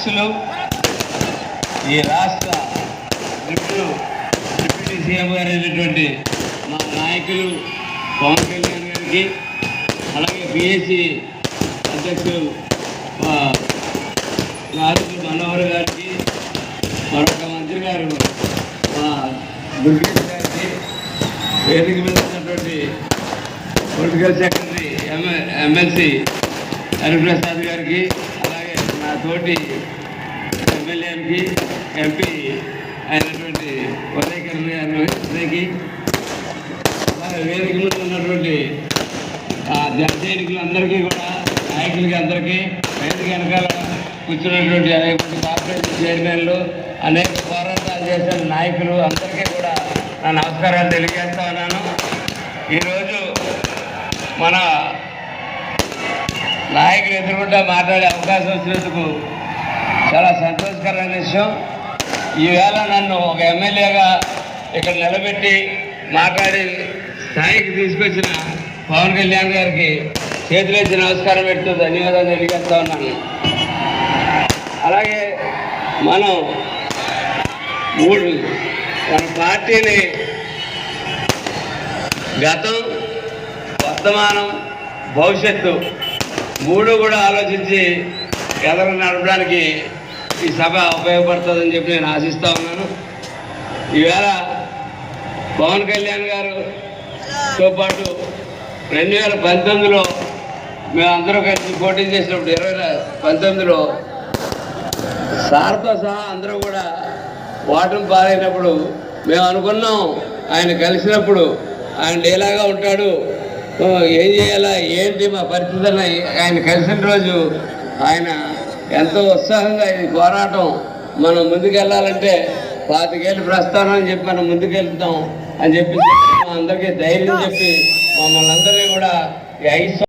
అధ్యక్షులు, ఈ రాష్ట్ర డిప్యూటీ సీఎం గారు అయినటువంటి మా నాయకులు పవన్ కళ్యాణ్ గారికి, అలాగే పిఎస్సి అధ్యక్షులు నారుడు మనోహర్ గారికి, మరొక మంత్రి గారు మా దుర్గేష్ గారికి, వేదిక మీద ఉన్నటువంటి పొలిటికల్ సెక్రటరీ ఎమ్మెల్సీ హరిప్రసాద్ గారికి, అలాగే నా తోటి ఎమ్మెల్యేకి ఎంపీ అయినటువంటి ఉదయకరణ్ గారికి, అలాగే వేదిక మీద ఉన్నటువంటి జన సైనికులందరికీ కూడా, నాయకులకి అందరికీ, వేదిక వెనకాల కూర్చున్నటువంటి అనేక కార్పొరేషన్ చైర్మన్లు, అనేక పోరాటాలు చేసిన నాయకులు అందరికీ కూడా నా నమస్కారాలు తెలియజేస్తా ఉన్నాను. ఈరోజు మన నాయకులు ఎదురుకుంటా మాట్లాడే అవకాశం వచ్చినందుకు చాలా సంతోషకరమైన విషయం. ఈవేళ నన్ను ఒక ఎమ్మెల్యేగా ఇక్కడ నిలబెట్టి మాట్లాడి స్థాయికి తీసుకొచ్చిన పవన్ కళ్యాణ్ గారికి చేతులెత్తి నమస్కారం పెడుతూ ధన్యవాదాలు తెలియజేస్తా ఉన్నాను. అలాగే మన పార్టీని గతం, వర్తమానం, భవిష్యత్తు మూడు కూడా ఆలోచించి ఎదరు నడపడానికి ఈ సభ ఉపయోగపడుతుందని చెప్పి నేను ఆశిస్తూ ఉన్నాను. ఈవేళ పవన్ కళ్యాణ్ గారుతో పాటు 2019లో మేమందరూ కలిసి పోటీ చేసినప్పుడు 2019లో సార్తో సహా అందరూ కూడా ఓటమి పాలైనప్పుడు మేము అనుకున్నాం, ఆయన కలిసినప్పుడు ఆయన ఎలాగా ఉంటాడు, ఏం చేయాలా, ఏంటి మా పరిస్థితులను ఆయన కలిసిన రోజు ఆయన ఎంతో ఉత్సాహంగా ఈ పోరాటం మనం ముందుకెళ్ళాలంటే 25 ఏళ్ళు ప్రస్థానం అని చెప్పి మనం ముందుకెళ్తాం అని చెప్పి అందరికీ ధైర్యం చెప్పి మమ్మల్ని అందరినీ కూడా ఈ 5